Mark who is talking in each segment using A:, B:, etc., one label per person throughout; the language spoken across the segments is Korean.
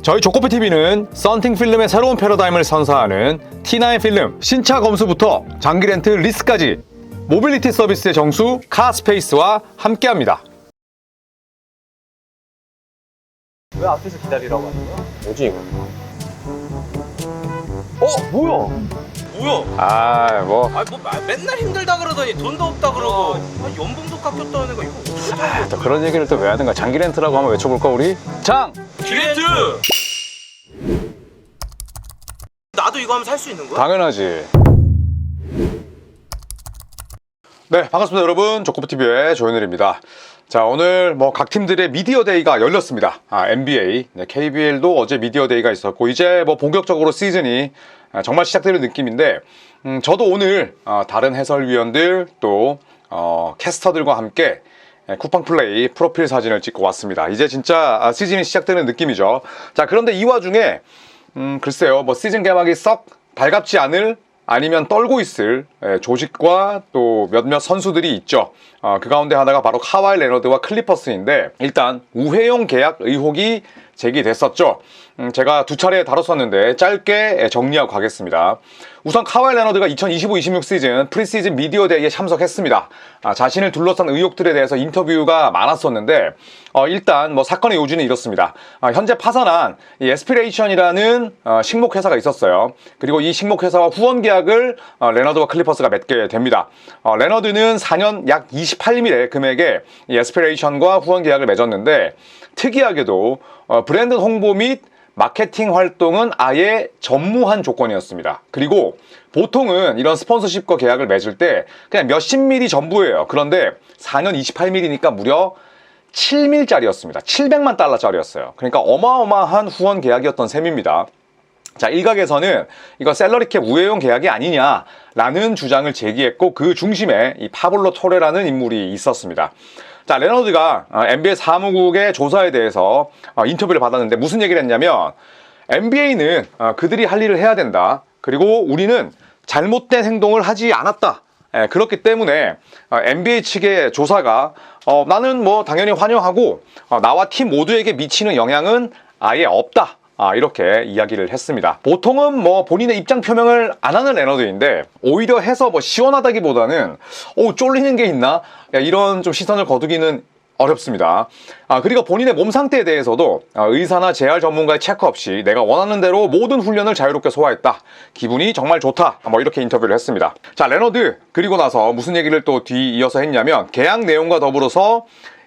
A: 저희 조코피TV는 썬팅 필름의 새로운 패러다임을 선사하는 T9 필름 신차 검수부터 장기 렌트 리스까지 모빌리티 서비스의 정수 카스페이스와 함께합니다.
B: 왜 앞에서 기다리라고 하는 거야?
A: 뭐지 이거?
B: 뭐야?
A: 뭐야?
B: 맨날 힘들다 그러더니 돈도 없다 그러고 연봉도 깎였다는 애가 이거 어떡하냐?
A: 또 그런 얘기를 또 왜 하는가? 장기 렌트라고 한번 외쳐볼까 우리? 장!
B: 기렌트! 나도 이거 하면 살 수 있는 거야?
A: 당연하지. 네, 반갑습니다 여러분. 조코피TV의 조현일입니다. 자, 오늘 각 팀들의 미디어 데이가 열렸습니다. NBA, KBL도 어제 미디어 데이가 있었고 이제 본격적으로 시즌이 정말 시작되는 느낌인데 저도 오늘 다른 해설위원들 또 캐스터들과 함께 쿠팡 플레이 프로필 사진을 찍고 왔습니다. 이제 진짜 시즌이 시작되는 느낌이죠. 자, 그런데 이 와중에 글쎄요, 시즌 개막이 썩 달갑지 않을 아니면 떨고 있을 조직과 또 몇몇 선수들이 있죠. 그 가운데 하나가 바로 카와이 레너드와 클리퍼스인데 일단 우회용 계약 의혹이 제기됐었죠. 제가 두 차례 다뤘었는데 짧게 정리하고 가겠습니다. 우선 카와이 레너드가 2025-26 시즌 프리시즌 미디어 데이에 참석했습니다. 자신을 둘러싼 의혹들에 대해서 인터뷰가 많았었는데 일단 사건의 요지는 이렇습니다. 현재 파산한 이 에스피레이션이라는 식목회사가 있었어요. 그리고 이 식목회사와 후원 계약을 레너드와 클리퍼스가 맺게 됩니다. 레너드는 4년 약 28mm의 금액에 이 에스피레이션과 후원 계약을 맺었는데 특이하게도 브랜드 홍보 및 마케팅 활동은 아예 전무한 조건이었습니다. 그리고 보통은 이런 스폰서십과 계약을 맺을 때 그냥 몇십 미리 전부예요. 그런데 4년 28mm니까 무려 7밀짜리였습니다. 700만 달러짜리였어요. 그러니까 어마어마한 후원 계약이었던 셈입니다. 자, 일각에서는 이거 셀러리캡 우회용 계약이 아니냐라는 주장을 제기했고 그 중심에 이 파블로 토레라는 인물이 있었습니다. 자, 레너드가 NBA 사무국의 조사에 대해서 인터뷰를 받았는데 무슨 얘기를 했냐면 NBA는 그들이 할 일을 해야 된다. 그리고 우리는 잘못된 행동을 하지 않았다. 그렇기 때문에 NBA 측의 조사가 나는 당연히 환영하고 나와 팀 모두에게 미치는 영향은 아예 없다. 이렇게 이야기를 했습니다. 보통은 본인의 입장 표명을 안 하는 레너드인데 오히려 해서 시원하다기보다는 쫄리는 게 있나? 이런 좀 시선을 거두기는 어렵습니다. 그리고 본인의 몸 상태에 대해서도 의사나 재활 전문가의 체크 없이 내가 원하는 대로 모든 훈련을 자유롭게 소화했다. 기분이 정말 좋다. 이렇게 인터뷰를 했습니다. 자, 레너드 그리고 나서 무슨 얘기를 또 뒤이어서 했냐면 계약 내용과 더불어서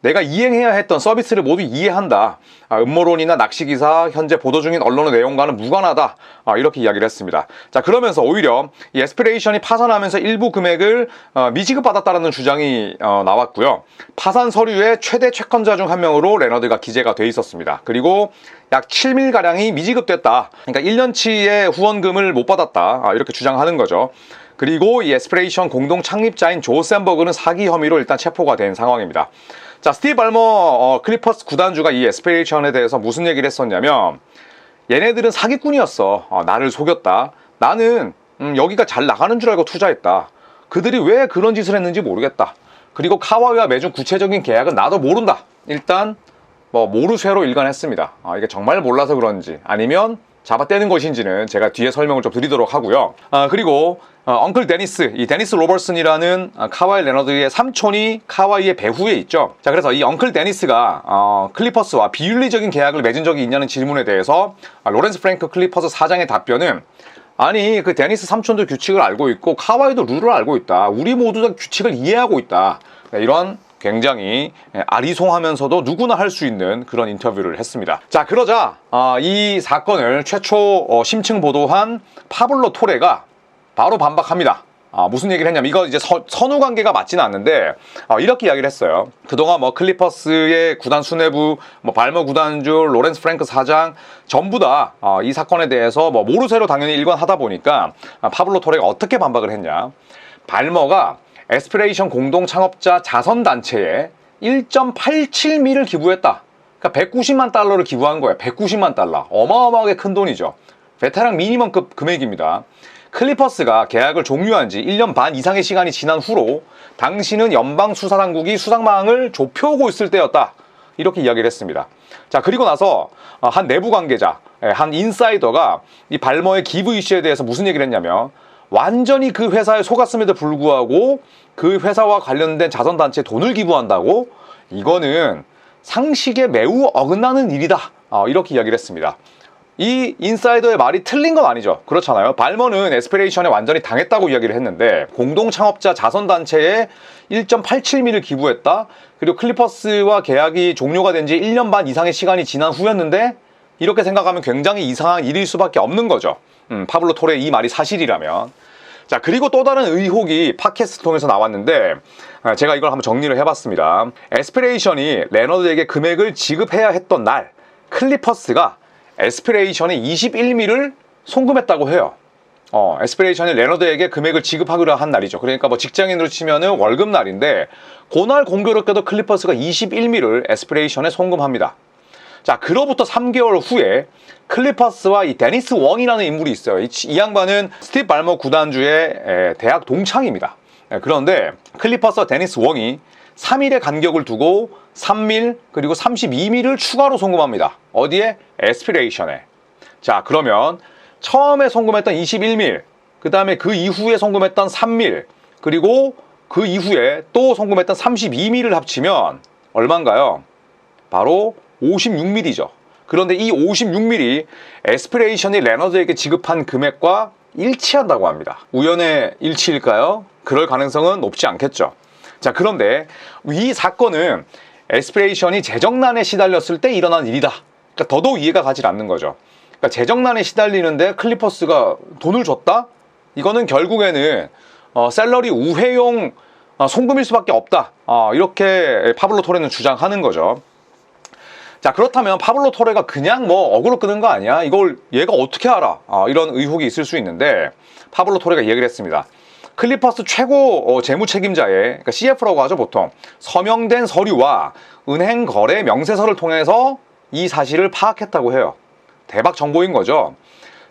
A: 내가 이행해야 했던 서비스를 모두 이해한다. 음모론이나 낚시기사, 현재 보도 중인 언론의 내용과는 무관하다. 이렇게 이야기를 했습니다. 자, 그러면서 오히려 이 에스피레이션이 파산하면서 일부 금액을 미지급받았다는 주장이 나왔고요. 파산 서류의 최대 채권자 중 한 명으로 레너드가 기재가 돼 있었습니다. 그리고 약 7밀가량이 미지급됐다. 그러니까 1년치의 후원금을 못 받았다. 이렇게 주장하는 거죠. 그리고 이 에스피레이션 공동 창립자인 조 샌버그는 사기 혐의로 일단 체포가 된 상황입니다. 자, 스티브 발머 클리퍼스 구단주가 이 에스피레이션에 대해서 무슨 얘기를 했었냐면 얘네들은 사기꾼이었어. 나를 속였다. 나는 여기가 잘 나가는 줄 알고 투자했다. 그들이 왜 그런 짓을 했는지 모르겠다. 그리고 카와이와 맺은 구체적인 계약은 나도 모른다. 일단 모르쇠로 일관했습니다. 이게 정말 몰라서 그런지 아니면 잡아떼는 것인지는 제가 뒤에 설명을 좀 드리도록 하고요. 그리고 엉클 데니스, 이 데니스 로버슨이라는 카와이 레너드의 삼촌이 카와이의 배후에 있죠. 자, 그래서 이 엉클 데니스가 클리퍼스와 비윤리적인 계약을 맺은 적이 있냐는 질문에 대해서 로렌스 프랭크 클리퍼스 사장의 답변은 아니, 그 데니스 삼촌도 규칙을 알고 있고 카와이도 룰을 알고 있다. 우리 모두 다 규칙을 이해하고 있다. 이런 굉장히 아리송하면서도 누구나 할 수 있는 그런 인터뷰를 했습니다. 자, 그러자 이 사건을 최초 심층 보도한 파블로 토레가 바로 반박합니다. 무슨 얘기를 했냐면 이거 이제 선후 관계가 맞지는 않는데 이렇게 이야기를 했어요. 그동안 클리퍼스의 구단 수뇌부, 발머 구단주, 로렌스 프랭크 사장 전부 다 이 사건에 대해서 모르쇠로 당연히 일관하다 보니까 파블로 토레가 어떻게 반박을 했냐? 발머가 에스피레이션 공동 창업자 자선단체에 1.87밀을 기부했다. 그러니까 190만 달러를 기부한 거예요. 190만 달러. 어마어마하게 큰 돈이죠. 베테랑 미니멈급 금액입니다. 클리퍼스가 계약을 종료한 지 1년 반 이상의 시간이 지난 후로 당시는 연방수사당국이 수사망을 좁혀오고 있을 때였다. 이렇게 이야기를 했습니다. 자, 그리고 나서 한 내부 관계자, 한 인사이더가 이 발머의 기부 이슈에 대해서 무슨 얘기를 했냐면 완전히 그 회사에 속았음에도 불구하고 그 회사와 관련된 자선단체에 돈을 기부한다고? 이거는 상식에 매우 어긋나는 일이다. 이렇게 이야기를 했습니다. 이 인사이더의 말이 틀린 건 아니죠. 그렇잖아요. 발머는 에스피레이션에 완전히 당했다고 이야기를 했는데 공동 창업자 자선단체에 1.87미를 기부했다. 그리고 클리퍼스와 계약이 종료가 된 지 1년 반 이상의 시간이 지난 후였는데 이렇게 생각하면 굉장히 이상한 일일 수밖에 없는 거죠. 파블로 토레의 이 말이 사실이라면. 자, 그리고 또 다른 의혹이 팟캐스트 통해서 나왔는데 제가 이걸 한번 정리를 해봤습니다. 에스피레이션이 레너드에게 금액을 지급해야 했던 날 클리퍼스가 에스피레이션이 21미를 송금했다고 해요. 에스피레이션이 레너드에게 금액을 지급하기로 한 날이죠. 그러니까 뭐 직장인으로 치면은 월급날인데 그날 공교롭게도 클리퍼스가 21미를 에스피레이션에 송금합니다. 자, 그로부터 3개월 후에 클리퍼스와 이 데니스 웡이라는 인물이 있어요. 이 양반은 스티브 발머 구단주의 대학 동창입니다. 그런데 클리퍼스와 데니스 웡이 3일의 간격을 두고 3밀 그리고 32밀을 추가로 송금합니다. 어디에? 에스피레이션에. 자, 그러면 처음에 송금했던 21밀, 그 다음에 그 이후에 송금했던 3밀, 그리고 그 이후에 또 송금했던 32밀을 합치면 얼마인가요? 바로 56밀이죠. 그런데 이 56밀이 에스피레이션이 레너드에게 지급한 금액과 일치한다고 합니다. 우연의 일치일까요? 그럴 가능성은 높지 않겠죠. 자, 그런데 이 사건은 에스피레이션이 재정난에 시달렸을 때 일어난 일이다. 그러니까 더더욱 이해가 가지 않는 거죠. 그러니까 재정난에 시달리는데 클리퍼스가 돈을 줬다? 이거는 결국에는 셀러리 우회용 송금일 수밖에 없다. 이렇게 파블로 토레는 주장하는 거죠. 자, 그렇다면 파블로 토레가 그냥 뭐 어그로 끄는 거 아니야? 이걸 얘가 어떻게 알아? 이런 의혹이 있을 수 있는데 파블로 토레가 얘기를 했습니다. 클리퍼스 최고 재무 책임자의, 그러니까 CF라고 하죠 보통, 서명된 서류와 은행 거래 명세서를 통해서 이 사실을 파악했다고 해요. 대박 정보인 거죠.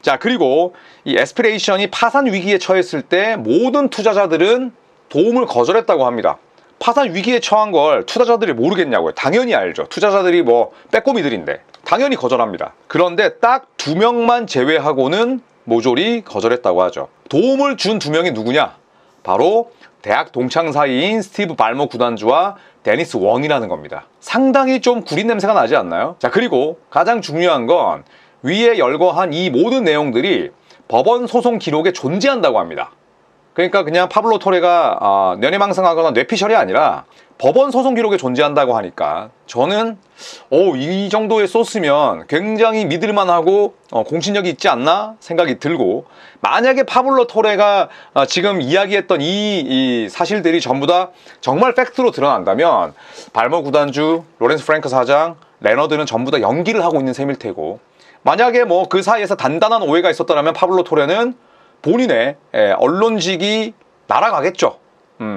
A: 자, 그리고 이 에스피레이션이 파산 위기에 처했을 때 모든 투자자들은 도움을 거절했다고 합니다. 파산 위기에 처한 걸 투자자들이 모르겠냐고요. 당연히 알죠. 투자자들이 뭐 빼꼬미들인데 당연히 거절합니다. 그런데 딱 2명만 제외하고는 모조리 거절했다고 하죠. 도움을 준 2명이 누구냐? 바로 대학 동창 사이인 스티브 발머 구단주와 데니스 웡이라는 겁니다. 상당히 좀 구린 냄새가 나지 않나요? 자, 그리고 가장 중요한 건 위에 열거한 이 모든 내용들이 법원 소송 기록에 존재한다고 합니다. 그러니까 그냥 파블로 토레가 뇌내망상하거나 뇌피셜이 아니라 법원 소송 기록에 존재한다고 하니까 저는 이 정도의 소스면 굉장히 믿을만하고 공신력이 있지 않나 생각이 들고, 만약에 파블로 토레가 지금 이야기했던 이 사실들이 전부 다 정말 팩트로 드러난다면 발머 구단주, 로렌스 프랭크 사장, 레너드는 전부 다 연기를 하고 있는 셈일 테고, 만약에 뭐 그 사이에서 단단한 오해가 있었더라면 파블로 토레는 본인의 언론직이 날아가겠죠.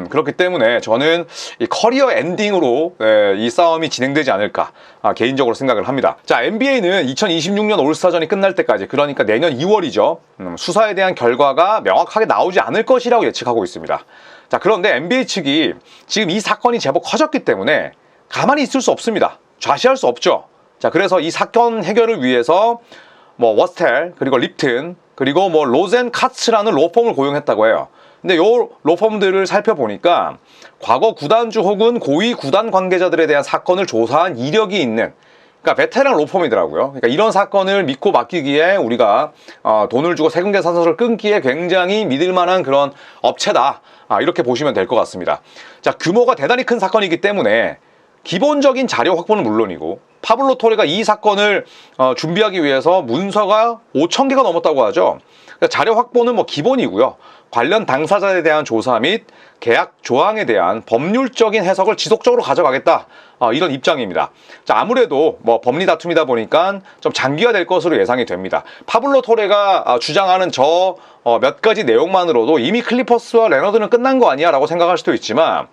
A: 그렇기 때문에 저는 이 커리어 엔딩으로 이 싸움이 진행되지 않을까 개인적으로 생각을 합니다. 자, NBA는 2026년 올스타전이 끝날 때까지, 그러니까 내년 2월이죠. 수사에 대한 결과가 명확하게 나오지 않을 것이라고 예측하고 있습니다. 자, 그런데 NBA 측이 지금 이 사건이 제법 커졌기 때문에 가만히 있을 수 없습니다. 좌시할 수 없죠. 자, 그래서 이 사건 해결을 위해서 뭐 워스텔, 그리고 립튼, 그리고 뭐 로젠 카츠라는 로펌을 고용했다고 해요. 근데 요 로펌들을 살펴보니까 과거 구단주 혹은 고위 구단 관계자들에 대한 사건을 조사한 이력이 있는, 그러니까 베테랑 로펌이더라고요. 그러니까 이런 사건을 믿고 맡기기에 우리가 돈을 주고 세금 계산서를 끊기에 굉장히 믿을 만한 그런 업체다. 이렇게 보시면 될 것 같습니다. 자, 규모가 대단히 큰 사건이기 때문에 기본적인 자료 확보는 물론이고, 파블로 토레가 이 사건을 준비하기 위해서 문서가 5,000개가 넘었다고 하죠. 그러니까 자료 확보는 뭐 기본이고요. 관련 당사자에 대한 조사 및 계약 조항에 대한 법률적인 해석을 지속적으로 가져가겠다. 이런 입장입니다. 자, 아무래도 뭐 법리 다툼이다 보니까 좀 장기화될 것으로 예상이 됩니다. 파블로 토레가 주장하는 저 몇 가지 내용만으로도 이미 클리퍼스와 레너드는 끝난 거 아니야 라고 생각할 수도 있지만,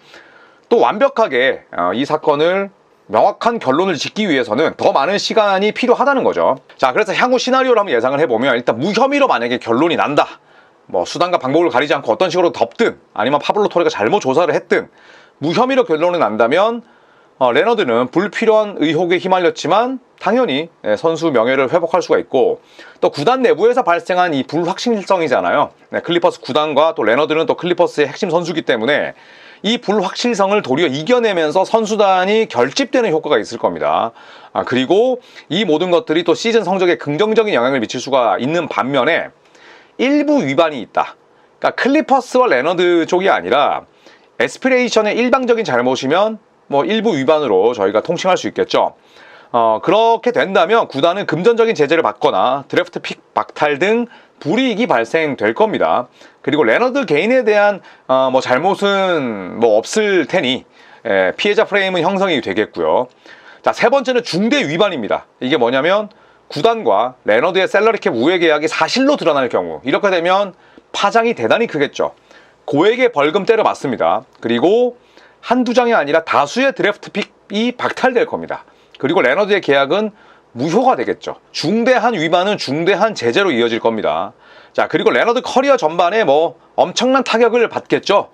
A: 또 완벽하게 이 사건을 명확한 결론을 짓기 위해서는 더 많은 시간이 필요하다는 거죠. 자, 그래서 향후 시나리오를 한번 예상을 해보면, 일단 무혐의로 만약에 결론이 난다. 뭐 수단과 방법을 가리지 않고 어떤 식으로 덮든 아니면 파블로 토레가 잘못 조사를 했든 무혐의로 결론이 난다면 레너드는 불필요한 의혹에 휘말렸지만 당연히 선수 명예를 회복할 수가 있고, 또 구단 내부에서 발생한 이 불확실성이잖아요. 클리퍼스 구단과 또 레너드는 또 클리퍼스의 핵심 선수이기 때문에 이 불확실성을 도리어 이겨내면서 선수단이 결집되는 효과가 있을 겁니다. 그리고 이 모든 것들이 또 시즌 성적에 긍정적인 영향을 미칠 수가 있는 반면에 일부 위반이 있다. 그러니까 클리퍼스와 레너드 쪽이 아니라 에스피레이션의 일방적인 잘못이면 뭐 일부 위반으로 저희가 통칭할 수 있겠죠. 그렇게 된다면 구단은 금전적인 제재를 받거나 드래프트 픽 박탈 등 불이익이 발생될 겁니다. 그리고 레너드 개인에 대한 뭐 잘못은 뭐 없을 테니 피해자 프레임은 형성이 되겠고요. 자, 세 번째는 중대 위반입니다. 이게 뭐냐면 구단과 레너드의 셀러리캡 우회 계약이 사실로 드러날 경우, 이렇게 되면 파장이 대단히 크겠죠. 고액의 벌금 때려 맞습니다. 그리고 한두 장이 아니라 다수의 드래프트 픽이 박탈될 겁니다. 그리고 레너드의 계약은 무효가 되겠죠. 중대한 위반은 중대한 제재로 이어질 겁니다. 자, 그리고 레너드 커리어 전반에 뭐 엄청난 타격을 받겠죠.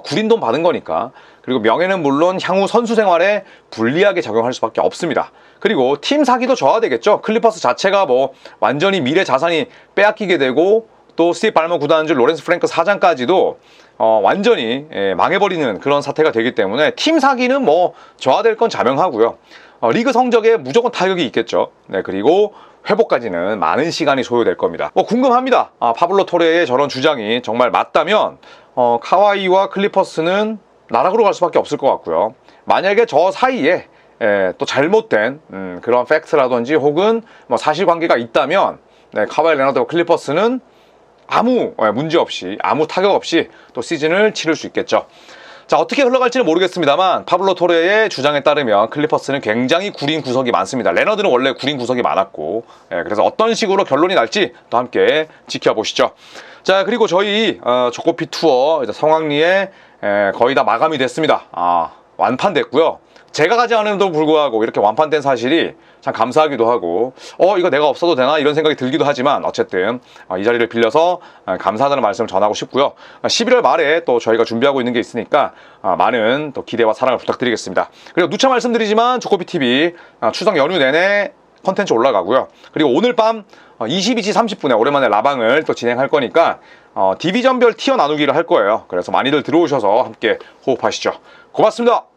A: 구린 돈 받은 거니까. 그리고 명예는 물론 향후 선수 생활에 불리하게 작용할 수밖에 없습니다. 그리고 팀 사기도 저하되겠죠. 클리퍼스 자체가 뭐 완전히 미래 자산이 빼앗기게 되고, 또 스티브 발머 구단주 로렌스 프랭크 사장까지도 완전히 망해버리는 그런 사태가 되기 때문에 팀 사기는 뭐 저하될 건 자명하고요. 리그 성적에 무조건 타격이 있겠죠. 네, 그리고 회복까지는 많은 시간이 소요될 겁니다. 궁금합니다. 파블로 토레의 저런 주장이 정말 맞다면 카와이와 클리퍼스는 나락으로 갈 수밖에 없을 것 같고요. 만약에 저 사이에 또 잘못된 그런 팩트라든지 혹은 뭐 사실관계가 있다면 카와이 레너드와 클리퍼스는 아무 문제 없이, 아무 타격 없이 또 시즌을 치를 수 있겠죠. 자, 어떻게 흘러갈지는 모르겠습니다만 파블로 토레의 주장에 따르면 클리퍼스는 굉장히 구린 구석이 많습니다. 레너드는 원래 구린 구석이 많았고, 그래서 어떤 식으로 결론이 날지 또 함께 지켜보시죠. 자, 그리고 저희 조코피 투어 이제 성황리에 거의 다 마감이 됐습니다. 완판됐고요. 제가 가지 않음에도 불구하고 이렇게 완판된 사실이 참 감사하기도 하고, 이거 내가 없어도 되나 이런 생각이 들기도 하지만, 어쨌든 이 자리를 빌려서 감사하다는 말씀을 전하고 싶고요. 11월 말에 또 저희가 준비하고 있는 게 있으니까 많은 또 기대와 사랑을 부탁드리겠습니다. 그리고 누차 말씀드리지만 조코피TV 추석 연휴 내내 컨텐츠 올라가고요. 그리고 오늘 밤 22시 30분에 오랜만에 라방을 또 진행할 거니까 디비전별 티어 나누기를 할 거예요. 그래서 많이들 들어오셔서 함께 호흡하시죠. 고맙습니다.